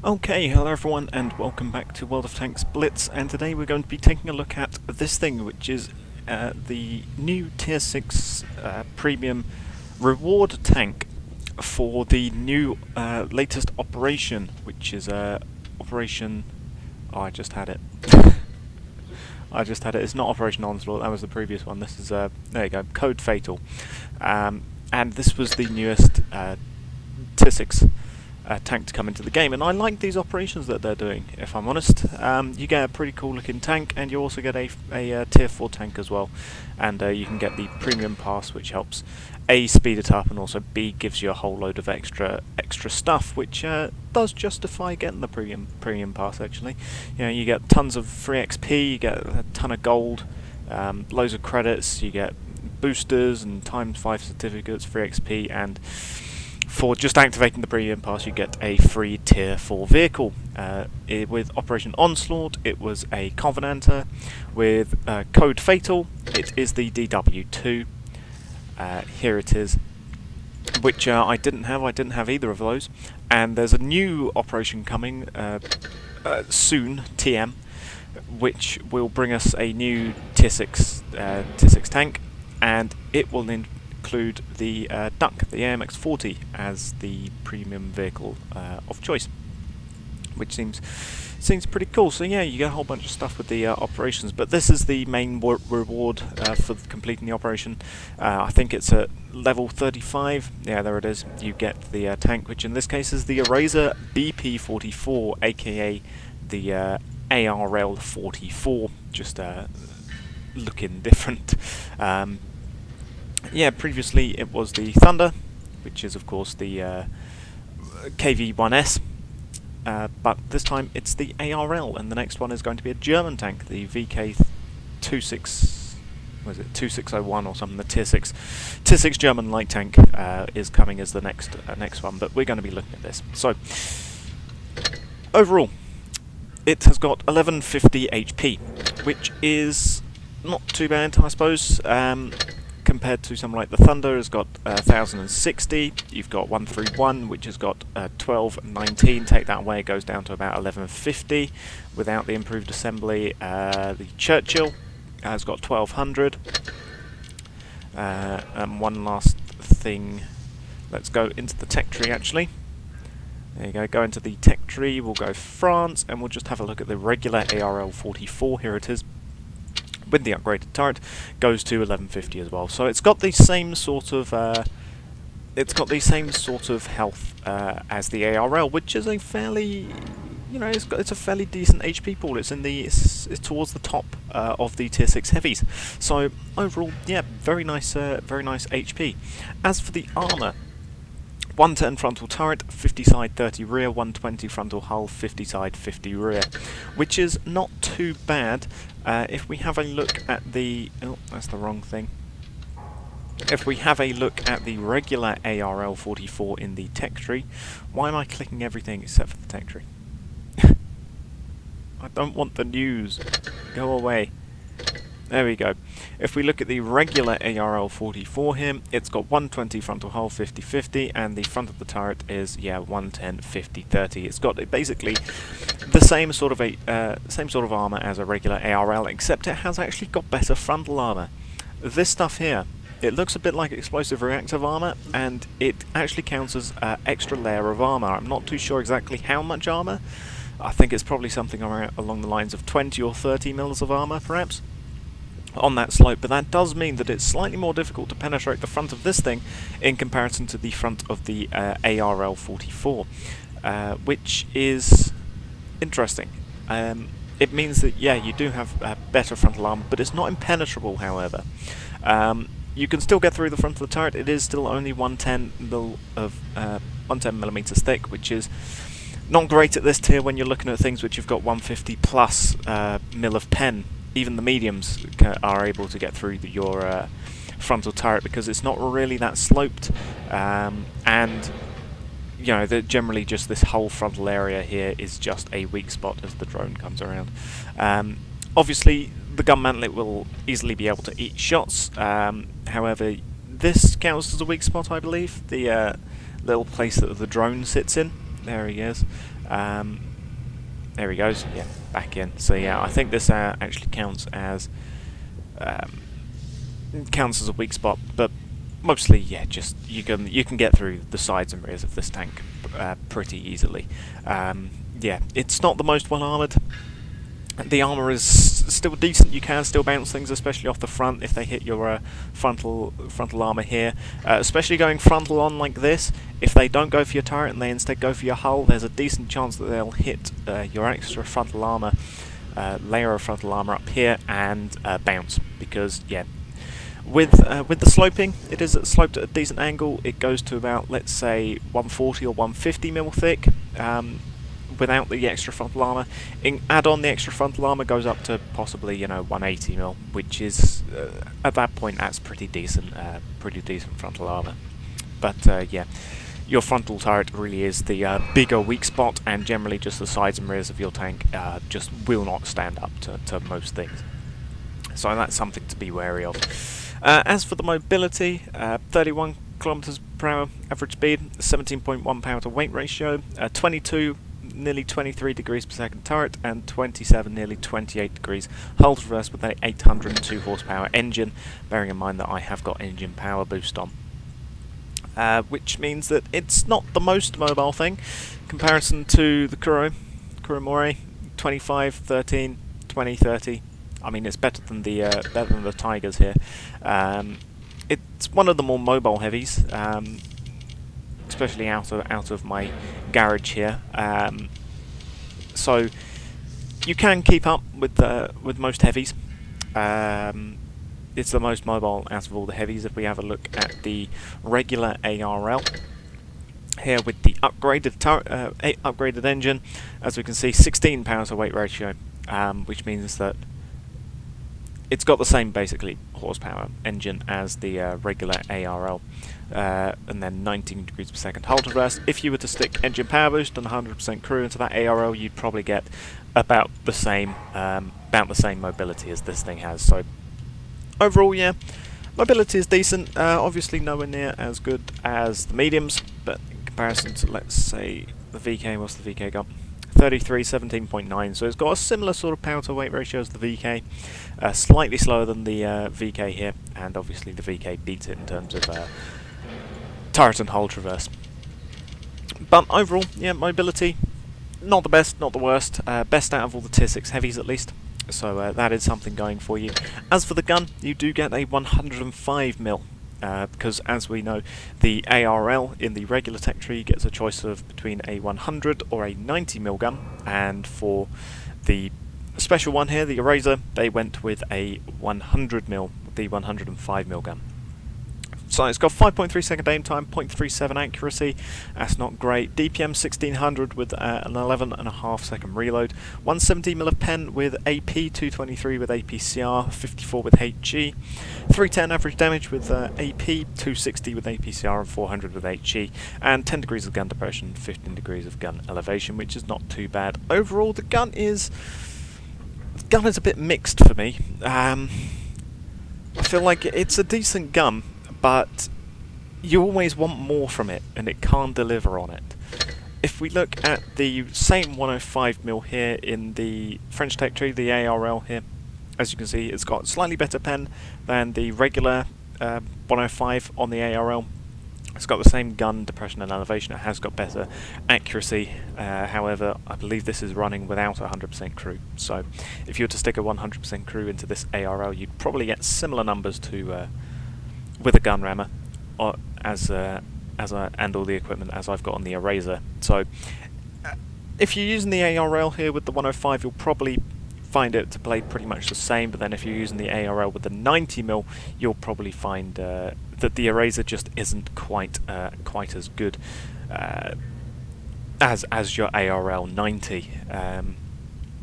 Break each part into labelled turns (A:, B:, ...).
A: Okay, hello everyone and welcome back to World of Tanks Blitz, and today we're going to be taking a look at this thing, which is the new Tier 6 Premium Reward Tank for the new latest operation, which is Operation... Oh, I just had it. I just had it. It's not Operation Onslaught, that was the previous one. This is, there you go, Code Fatal. And this was the newest Tier 6 tank to come into the game, and I like these operations that they're doing, if I'm honest. You get a pretty cool looking tank, and you also get a Tier 4 tank as well, and you can get the premium pass, which helps A, speed it up, and also B, gives you a whole load of extra stuff, which does justify getting the premium pass. Actually, you know, you get tons of free XP, you get a ton of gold, loads of credits, you get boosters and ×5 certificates, free XP, and for just activating the premium pass you get a free Tier 4 vehicle. With Operation Onslaught it was a Covenanter. With Code Fatal it is the DW2. Here it is, which I didn't have either of those. And there's a new operation coming soon, TM, which will bring us a new Tier 6 tank, and it will include the Duck, the AMX-40, as the premium vehicle of choice, which seems pretty cool. So yeah, you get a whole bunch of stuff with the operations, but this is the main reward for completing the operation. I think it's at level 35. Yeah, there it is. You get the tank, which in this case is the Eraser BP44, aka the ARL 44, just looking different. Yeah, previously it was the Thunder, which is of course the KV-1S, but this time it's the ARL, and the next one is going to be a German tank, the VK26, what is it, 2601 or something. The Tier 6 German light tank is coming as the next one, but we're going to be looking at this. So overall, it has got 1150 HP, which is not too bad, I suppose. Compared to something like the Thunder, has got 1060. You've got 131, which has got 1219. Take that away, it goes down to about 1150 without the improved assembly. The Churchill has got 1200. And one last thing, let's go into the tech tree actually. There you go into the tech tree, we'll go France, and we'll just have a look at the regular ARL 44. Here it is. With the upgraded turret, goes to 1150 as well. So it's got the same sort of health as the ARL, which is a fairly, you know, it's a fairly decent HP pool. It's towards the top of the Tier 6 heavies. So overall, yeah, very nice HP. As for the armor, 110 frontal turret, 50 side, 30 rear, 120 frontal hull, 50 side, 50 rear, which is not too bad. If we have a look at the... oh, that's the wrong thing. If we have a look at the regular ARL 44 in the tech tree... Why am I clicking everything except for the tech tree? I don't want the news. Go away. There we go. If we look at the regular ARL 44 here, it's got 120 frontal hull, 50-50, and the front of the turret is, yeah, 110, 50-30. It's got basically the same sort of armor as a regular ARL, except it has actually got better frontal armor. This stuff here, it looks a bit like explosive reactive armor, and it actually counts as extra layer of armor. I'm not too sure exactly how much armor. I think it's probably something around along the lines of 20 or 30 mils of armor, perhaps, on that slope, but that does mean that it's slightly more difficult to penetrate the front of this thing in comparison to the front of the ARL 44, which is interesting. It means that, yeah, you do have better frontal armor, but it's not impenetrable, however. You can still get through the front of the turret. It is still only 110 millimeters thick, which is not great at this tier when you're looking at things which you've got 150 plus mil of pen. Even the mediums are able to get through your frontal turret because it's not really that sloped, and you know, generally just this whole frontal area here is just a weak spot as the drone comes around. Obviously, the gun mantlet will easily be able to eat shots. However, this counts as a weak spot, I believe. The little place that the drone sits in. There he is. There he goes. Yeah, back in. So yeah, I think this actually counts as a weak spot, but mostly, yeah, just you can get through the sides and rears of this tank pretty easily. Yeah, it's not the most well armoured. The armour is still decent. You can still bounce things, especially off the front if they hit your frontal armour here. Especially going frontal on like this. If they don't go for your turret and they instead go for your hull, there's a decent chance that they'll hit your extra frontal armour, layer of frontal armour up here, and bounce. Because yeah, with the sloping, it is sloped at a decent angle. It goes to about, let's say, 140 or 150 mil thick. Without the extra frontal armor, add on the extra frontal armor, goes up to possibly 180 mil, which is at that point that's pretty decent frontal armor. But yeah, your frontal turret really is the bigger weak spot, and generally just the sides and rears of your tank just will not stand up to most things. So that's something to be wary of. As for the mobility, 31 kilometers per hour average speed, 17.1 power to weight ratio, 22. Nearly 23 degrees per second turret, and 27, nearly 28 degrees hull traverse with an 802 horsepower engine, bearing in mind that I have got engine power boost on. Which means that it's not the most mobile thing in comparison to the Kuromori 25, 13, 20, 30. I mean, it's better than the Tigers here. It's one of the more mobile heavies. Especially out of my garage here, so you can keep up with most heavies. It's the most mobile out of all the heavies. If we have a look at the regular ARL here with the upgraded engine, as we can see, 16 power to weight ratio, which means that it's got the same basically horsepower engine as the regular ARL, and then 19 degrees per second hull traverse. If you were to stick engine power boost and 100% crew into that ARL, you'd probably get about the same mobility as this thing has. So overall, yeah, mobility is decent. Obviously nowhere near as good as the mediums, but in comparison to, let's say, the VK, what's the VK got? 33, 17.9, so it's got a similar sort of power to weight ratio as the VK, slightly slower than the VK here, and obviously the VK beats it in terms of turret and hull traverse. But overall, yeah, mobility, not the best, not the worst, best out of all the tier 6 heavies at least, so that is something going for you. As for the gun, you do get a 105mm. Because, as we know, the ARL in the regular tech tree gets a choice of between a 100 or a 90mm gun, and for the special one here, the Eraser, they went with a 100mm, the 105mm gun. So it's got 5.3 second aim time, 0.37 accuracy, that's not great. DPM 1600 with an 11.5 second reload, 170mm of pen with AP, 223 with APCR, 54 with HG, 310 average damage with AP, 260 with APCR, and 400 with HG, and 10 degrees of gun depression, 15 degrees of gun elevation, which is not too bad. Overall, the gun is a bit mixed for me. I feel like it's a decent gun, but you always want more from it, and it can't deliver on it. If we look at the same 105mm here in the French tech tree, the ARL here, as you can see, it's got slightly better pen than the regular 105 on the ARL. It's got the same gun depression and elevation, it has got better accuracy, however I believe this is running without 100% crew, so if you were to stick a 100% crew into this ARL, you'd probably get similar numbers to with a gun rammer, or and all the equipment as I've got on the Eraser. So if you're using the ARL here with the 105, you'll probably find it to play pretty much the same, but then if you're using the ARL with the 90mm, you'll probably find that the Eraser just isn't quite as good as your ARL 90.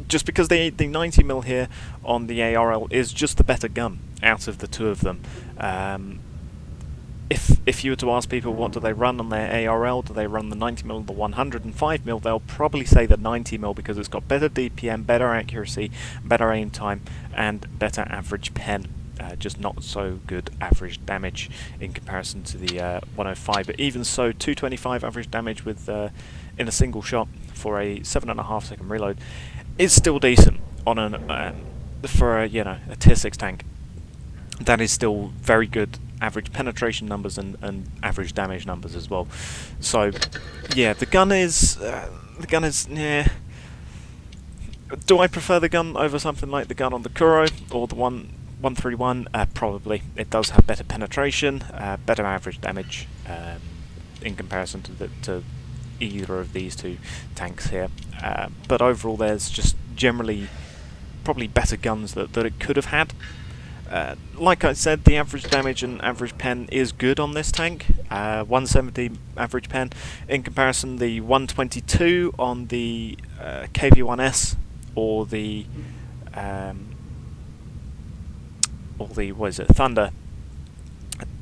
A: Just because the 90mm here on the ARL is just the better gun out of the two of them. If you were to ask people what do they run on their ARL, do they run the 90mm or the 105mm, they'll probably say the 90mm because it's got better DPM, better accuracy, better aim time, and better average pen. Just not so good average damage in comparison to the 105. But even so, 225 average damage with in a single shot for a 7.5-second reload is still decent on for a, a tier 6 tank. That is still very good average penetration numbers and average damage numbers as well. So yeah, the gun is yeah. Do I prefer the gun over something like the gun on the Kuro or the 131? Probably. It does have better penetration, better average damage in comparison to either of these two tanks here. But overall, there's just generally probably better guns that it could have had. Like I said, the average damage and average pen is good on this tank. 170 average pen. In comparison, the 122 on the KV-1S or the Thunder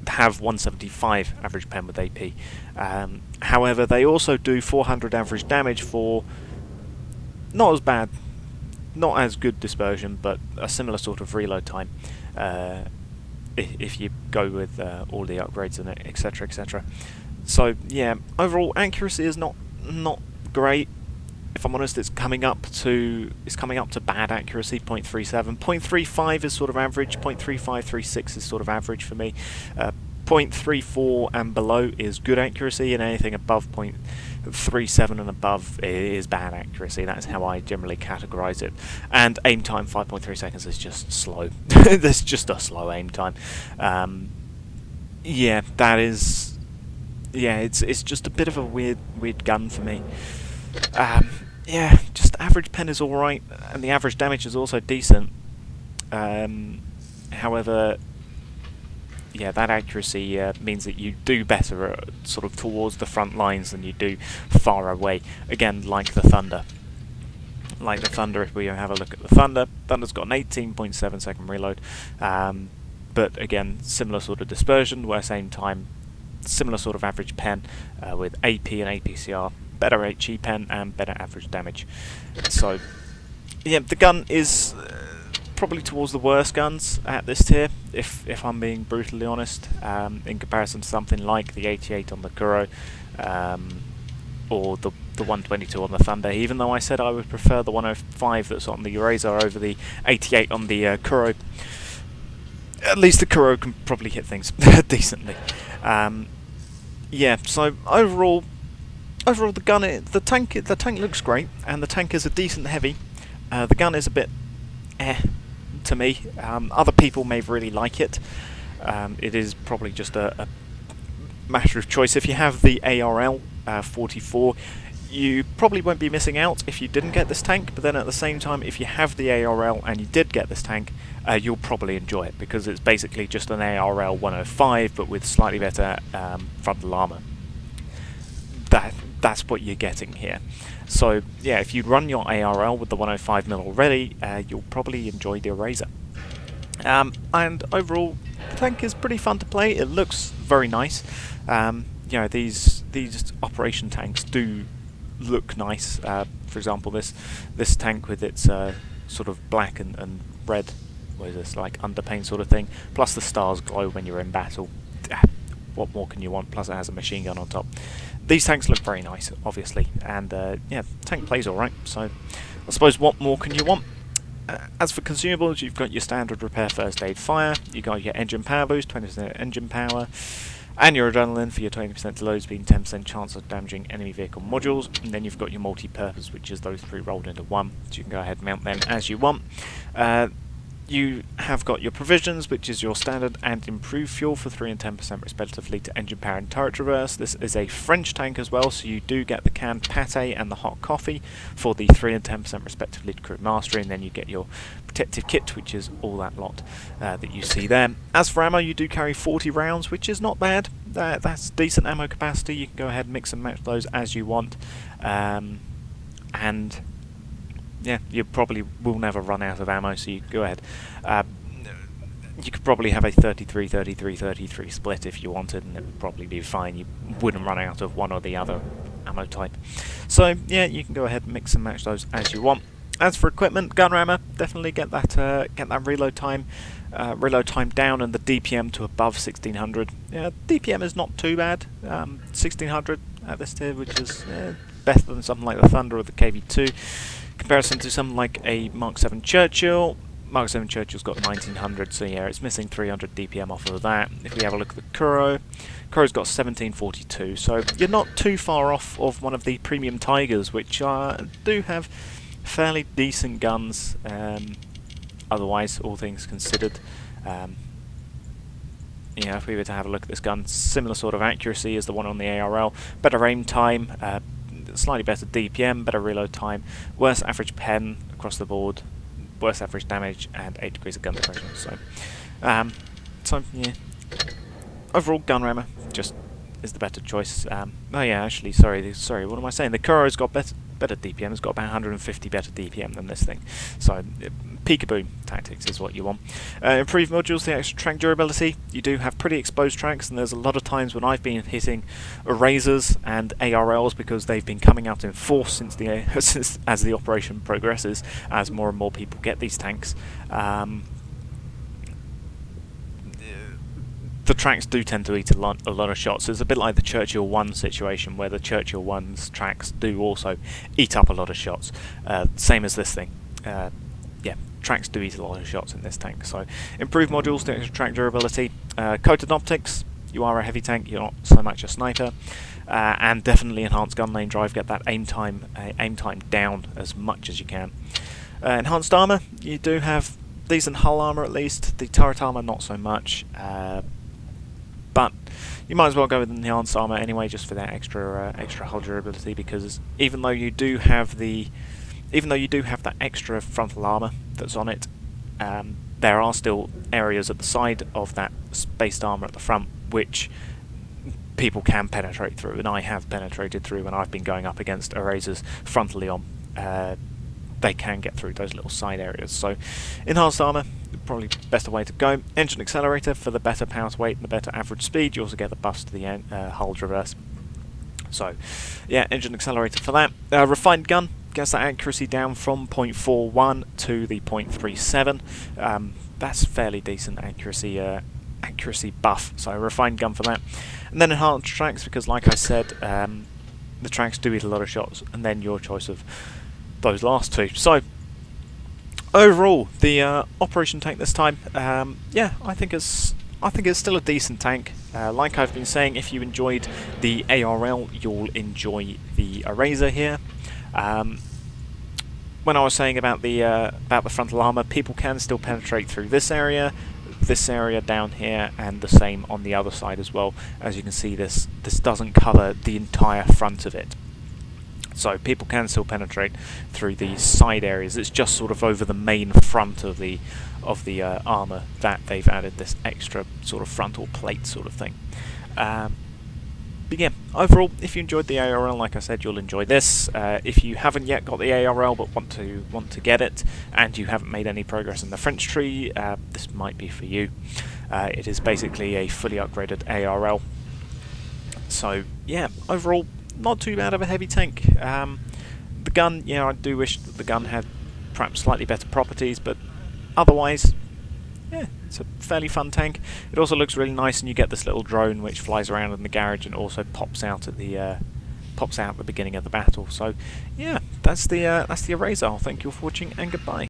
A: have 175 average pen with AP. However, they also do 400 average damage for not as bad, not as good dispersion, but a similar sort of reload time. If you go with all the upgrades and etc, etc. So yeah, overall accuracy is not great. If I'm honest, it's coming up to bad accuracy, 0.37. 0.35 is sort of average. 0.3536 is sort of average for me. 0.34 and below is good accuracy, and anything above 0.37 and above is bad accuracy. That's how I generally categorize it. And aim time, 5.3 seconds, is just slow. There's just a slow aim time. Yeah, that is. Yeah, it's just a bit of a weird gun for me. Yeah, just average pen is alright, and the average damage is also decent. However, yeah, that accuracy means that you do better sort of towards the front lines than you do far away. Again, like the Thunder. Like the Thunder, if we have a look at the Thunder, Thunder's got an 18.7 second reload. But again, similar sort of dispersion, where same time, similar sort of average pen with AP and APCR. Better HE pen and better average damage. So yeah, the gun is probably towards the worst guns at this tier, if I'm being brutally honest, in comparison to something like the 88 on the Kuro or the 122 on the Thunder, even though I said I would prefer the 105 that's on the Eraser over the 88 on the Kuro. At least the Kuro can probably hit things decently. Yeah, so overall the tank looks great, and the tank is a decent heavy. The gun is a bit to me. Other people may really like it. It is probably just a matter of choice. If you have the ARL 44, you probably won't be missing out if you didn't get this tank, but then at the same time, if you have the ARL and you did get this tank, you'll probably enjoy it, because it's basically just an ARL 105 but with slightly better frontal armor. That's what you're getting here. So yeah, if you run your ARL with the 105mm already, you'll probably enjoy the Eraser. And overall, the tank is pretty fun to play. It looks very nice. You know, these operation tanks do look nice. For example, this tank with its sort of black and red, what is this, like underpaint sort of thing, plus the stars glow when you're in battle. What more can you want? Plus it has a machine gun on top. These tanks look very nice, obviously, and yeah, the tank plays alright, so I suppose what more can you want? As for consumables, you've got your standard repair, first aid, fire, you got your engine power boost, 20% engine power, and your adrenaline for your 20% load speed and 10% chance of damaging enemy vehicle modules, and then you've got your multi-purpose, which is those three rolled into one, so you can go ahead and mount them as you want. You have got your provisions, which is your standard and improved fuel for 3 and 10% respectively to engine power and turret traverse. This is a French tank as well, so you do get the canned pate and the hot coffee for the 3 and 10% respectively to crew mastery, and then you get your protective kit, which is all that lot that you see there. As for ammo, you do carry 40 rounds, which is not bad. That's decent ammo capacity. You can go ahead and mix and match those as you want. And yeah, you probably will never run out of ammo, so you can go ahead. You could probably have a 33-33-33 split if you wanted, and it would probably be fine. You wouldn't run out of one or the other ammo type. So yeah, you can go ahead and mix and match those as you want. As for equipment, gun rammer, definitely get that reload time down and the DPM to above 1600. Yeah, DPM is not too bad. 1600 at this tier, which is better than something like the Thunder or the KV-2. Comparison to something like a Mark 7 Churchill. Mark 7 Churchill's got 1900, so yeah, it's missing 300 DPM off of that. If we have a look at the Kuro, Kuro's got 1742, so you're not too far off of one of the premium Tigers, which do have fairly decent guns, otherwise, all things considered. Yeah, if we were to have a look at this gun, similar sort of accuracy as the one on the ARL, better aim time, slightly better DPM, better reload time, worse average pen across the board, worse average damage, and 8 degrees of gun depression. So yeah, overall gun rammer just is the better choice. Oh yeah, actually, sorry, what am I saying? The Kuro's got better DPM. It's got about 150 better DPM than this thing. So peekaboo tactics is what you want. Improved modules, the extra trank durability. You do have pretty exposed tranks, and there's a lot of times when I've been hitting Erasers and ARLs because they've been coming out in force since as the operation progresses, as more and more people get these tanks. The tracks do tend to eat a lot of shots. It's a bit like the Churchill 1 situation, where the Churchill 1's tracks do also eat up a lot of shots. Same as this thing. Yeah, tracks do eat a lot of shots in this tank. So, improved modules, the extra track durability. Coated optics, you are a heavy tank, you're not so much a sniper. And definitely enhanced gun lane drive, get that aim time down as much as you can. Enhanced armor, you do have decent hull armor at least. The turret armor, not so much. But you might as well go with the enhanced armor anyway, just for that extra hull durability, because even though you do have that extra frontal armor that's on it, there are still areas at the side of that spaced armor at the front which people can penetrate through, and I have penetrated through when I've been going up against Erasers frontally on. They can get through those little side areas. So enhanced armor, probably best way to go. Engine accelerator for the better power to weight and the better average speed. You also get the buffs to the hull reverse. So yeah, engine accelerator for that. Refined gun gets that accuracy down from 0.41 to the 0.37. That's fairly decent accuracy buff. So refined gun for that. And then enhanced tracks, because like I said, the tracks do eat a lot of shots, and then your choice of those last two. So overall, the operation tank this time, yeah, I think it's still a decent tank. Like I've been saying, if you enjoyed the ARL, you'll enjoy the Eraser here. When I was saying about the frontal armor, people can still penetrate through this area down here, and the same on the other side as well. As you can see, this doesn't cover the entire front of it. So people can still penetrate through the side areas. It's just sort of over the main front of the armor that they've added this extra sort of frontal plate sort of thing. But yeah, overall, if you enjoyed the ARL, like I said, you'll enjoy this. If you haven't yet got the ARL but want to get it, and you haven't made any progress in the French tree, this might be for you. It is basically a fully upgraded ARL. So yeah, overall, not too bad of a heavy tank. The gun, yeah, I do wish that the gun had perhaps slightly better properties, but otherwise, yeah, it's a fairly fun tank. It also looks really nice, and you get this little drone which flies around in the garage and also pops out at the beginning of the battle. So yeah, that's the Eraser. Thank you all for watching, and goodbye.